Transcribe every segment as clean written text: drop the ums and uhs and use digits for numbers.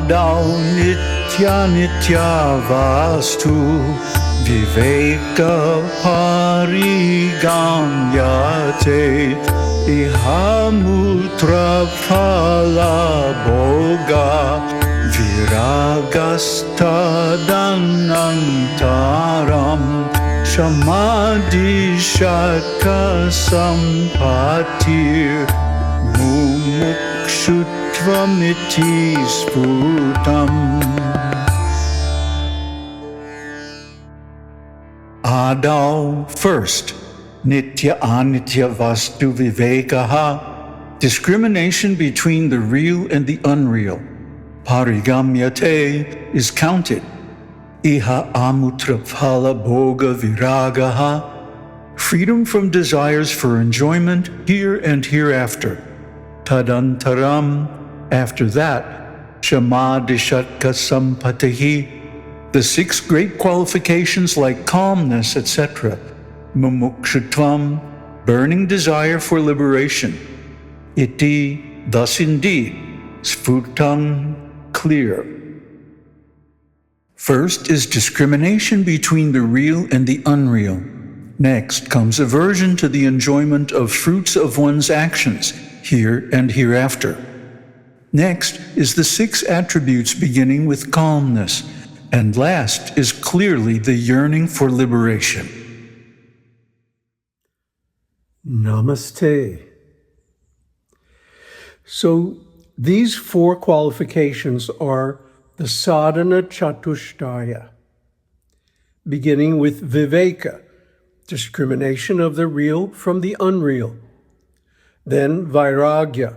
Adau nitya nitya vastu viveka parigamyate ihamutra phala bhoga viragastadanantaram samadhishaka sampatir mumukshutvam-iti sputam. Adau, first, nitya anitya vastu vivekaha, discrimination between the real and the unreal. Parigamyate is counted. Iha amutra phala bhoga viragaha, freedom from desires for enjoyment here and hereafter. Tadantaram, after that, samadhishatka sampatihi, the six great qualifications like calmness, etc. Mumukshutvam, burning desire for liberation. Iti, thus indeed. Sputam, clear. First is discrimination between the real and the unreal. Next comes aversion to the enjoyment of fruits of one's actions, here and hereafter. Next is the six attributes beginning with calmness, and last is clearly the yearning for liberation. Namaste. So these four qualifications are the sadhana chatushtaya, beginning with viveka, discrimination of the real from the unreal. Then vairagya,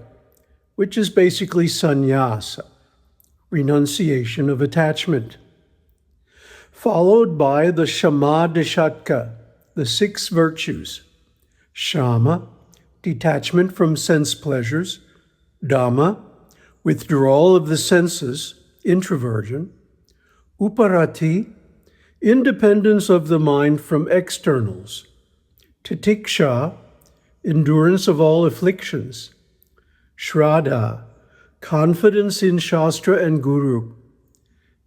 which is basically sannyasa, renunciation of attachment. Followed by the samadhishatka, the six virtues. Shama, detachment from sense pleasures. Dhamma, withdrawal of the senses, introversion. Uparati, independence of the mind from externals. Titiksha, endurance of all afflictions. Shraddha, confidence in Shastra and Guru.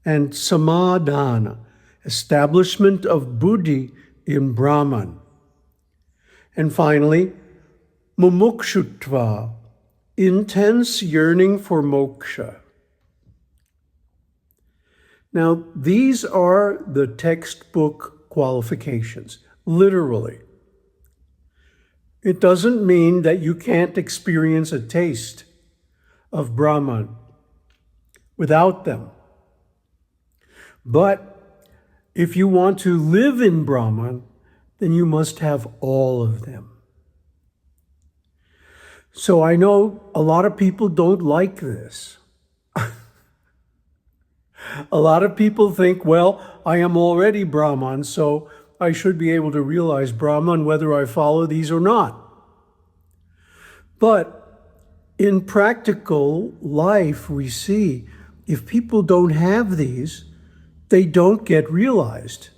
And samadhana, establishment of buddhi in Brahman. And finally, mumukshutva, intense yearning for moksha. Now, these are the textbook qualifications, literally. It doesn't mean that you can't experience a taste of Brahman without them. But if you want to live in Brahman, then you must have all of them. So I know a lot of people don't like this. A lot of people think, well, I am already Brahman, so I should be able to realize Brahman whether I follow these or not. But in practical life, we see if people don't have these, they don't get realized,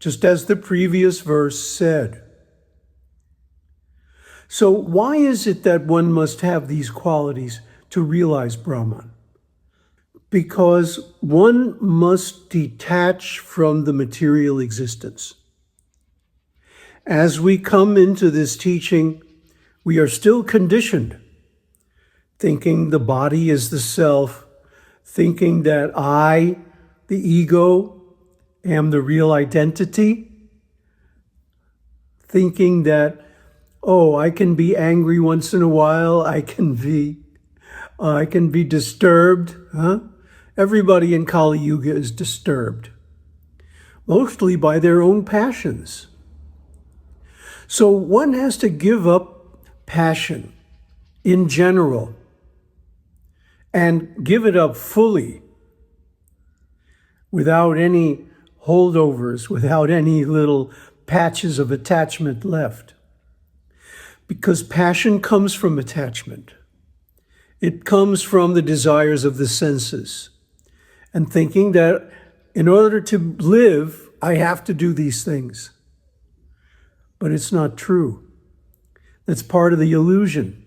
just as the previous verse said. So why is it that one must have these qualities to realize Brahman? Because one must detach from the material existence. As we come into this teaching, we are still conditioned, thinking the body is the self, thinking that I, the ego, am the real identity, thinking that, oh, I can be angry once in a while, I can be disturbed. Everybody in Kali Yuga is disturbed, mostly by their own passions. So one has to give up passion in general and give it up fully, without any holdovers, without any little patches of attachment left. Because passion comes from attachment. It comes from the desires of the senses and thinking that in order to live, I have to do these things. But it's not true. That's part of the illusion.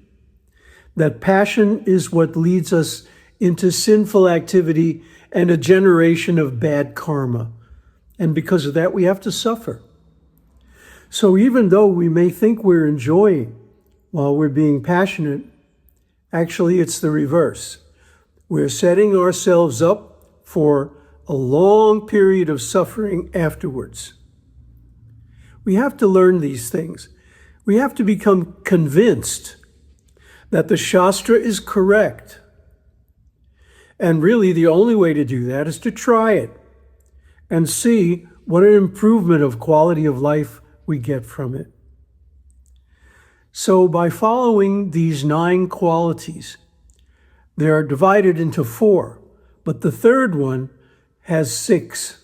That passion is what leads us into sinful activity and a generation of bad karma. And because of that, we have to suffer. So even though we may think we're enjoying while we're being passionate, actually it's the reverse. We're setting ourselves up for a long period of suffering afterwards. We have to learn these things. We have to become convinced that the Shastra is correct. And really the only way to do that is to try it and see what an improvement of quality of life we get from it. So by following these 9 qualities, they are divided into 4, but the third one has 6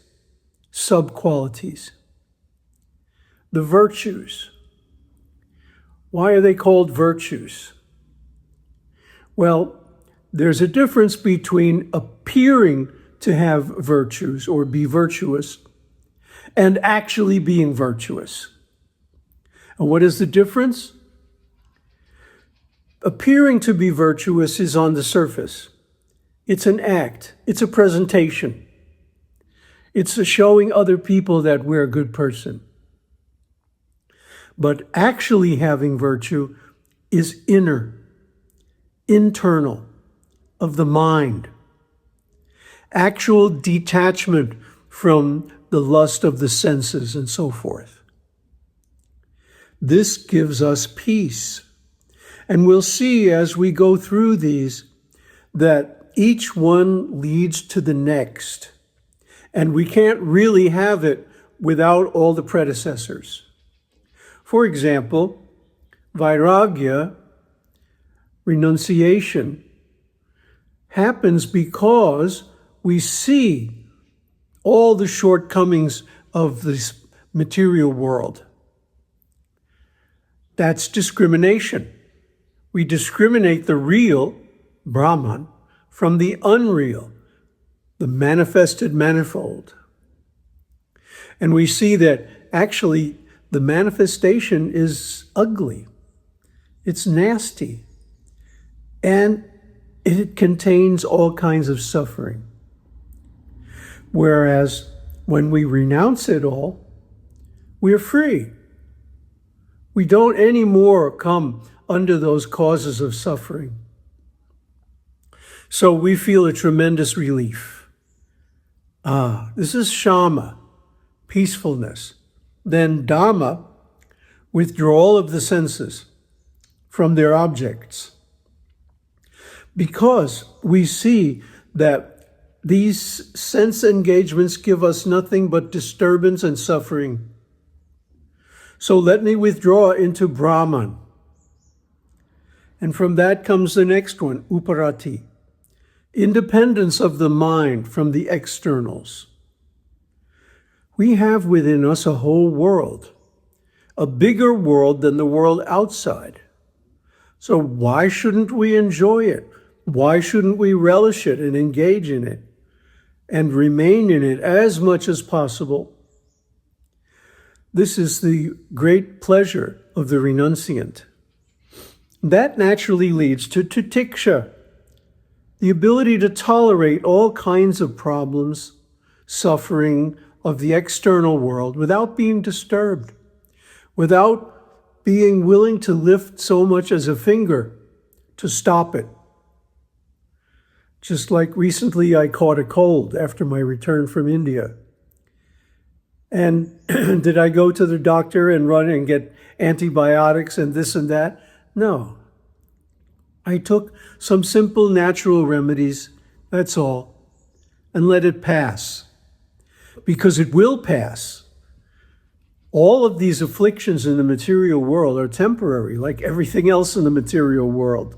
sub-qualities. The virtues. Why are they called virtues? Well, there's a difference between appearing to have virtues or be virtuous and actually being virtuous. And what is the difference? Appearing to be virtuous is on the surface. It's an act. It's a presentation. It's a showing other people that we're a good person. But actually having virtue is inner, internal, of the mind. Actual detachment from the lust of the senses and so forth. This gives us peace. And we'll see as we go through these that each one leads to the next. And we can't really have it without all the predecessors. For example, vairagya, renunciation, happens because we see all the shortcomings of this material world. That's discrimination. We discriminate the real, Brahman, from the unreal, the manifested manifold. And we see that actually the manifestation is ugly. It's nasty. And it contains all kinds of suffering. Whereas when we renounce it all, we're free. We don't anymore come under those causes of suffering. So we feel a tremendous relief. This is shama, peacefulness. Then dhamma, withdrawal of the senses from their objects. Because we see that these sense engagements give us nothing but disturbance and suffering. So let me withdraw into Brahman. And from that comes the next one, uparati, independence of the mind from the externals. We have within us a whole world, a bigger world than the world outside. So why shouldn't we enjoy it? Why shouldn't we relish it and engage in it and remain in it as much as possible? This is the great pleasure of the renunciant. That naturally leads to titiksha, the ability to tolerate all kinds of problems, suffering of the external world without being disturbed, without being willing to lift so much as a finger to stop it. Just like recently I caught a cold after my return from India. And did I go to the doctor and run and get antibiotics and this and that? No. I took some simple natural remedies, that's all, and let it pass. Because it will pass. All of these afflictions in the material world are temporary, like everything else in the material world.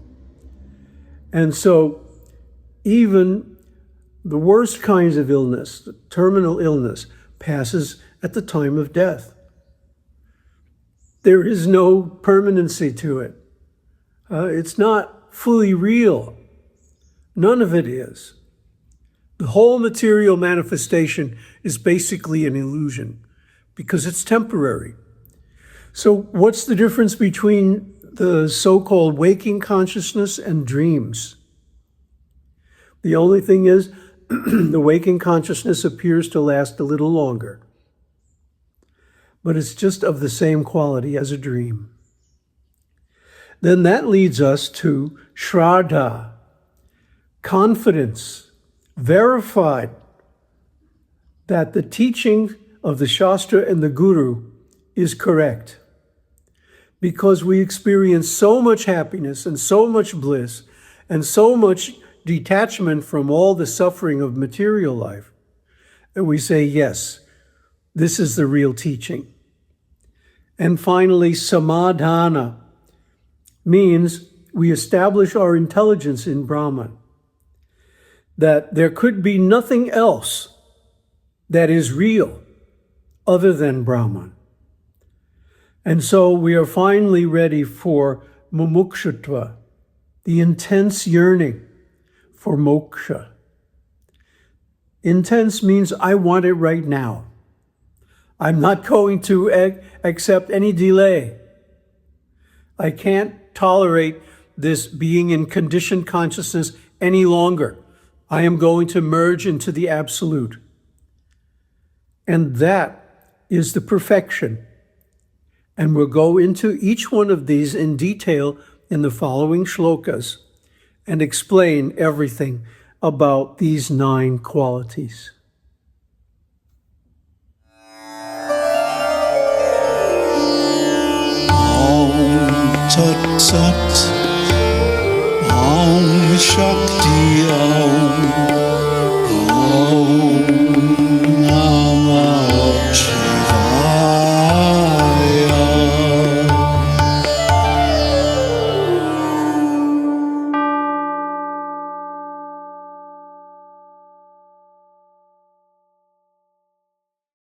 And so even the worst kinds of illness, the terminal illness, passes at the time of death. There is no permanency to it. It's not fully real. None of it is. The whole material manifestation is basically an illusion because it's temporary. So what's the difference between the so-called waking consciousness and dreams? The only thing is, the waking consciousness appears to last a little longer. But it's just of the same quality as a dream. Then that leads us to Shraddha, confidence, verified that the teaching of the Shastra and the Guru is correct. Because we experience so much happiness and so much bliss and so much detachment from all the suffering of material life, and we say, yes, this is the real teaching. And finally, samadhana means we establish our intelligence in Brahman, that there could be nothing else that is real other than Brahman. And so we are finally ready for mumukshutva, the intense yearning for moksha. Intense means I want it right now. I'm not going to accept any delay. I can't tolerate this being in conditioned consciousness any longer. I am going to merge into the absolute. And that is the perfection. And we'll go into each one of these in detail in the following shlokas and explain everything about these 9 qualities. Tat Sat, Om Shakti Om.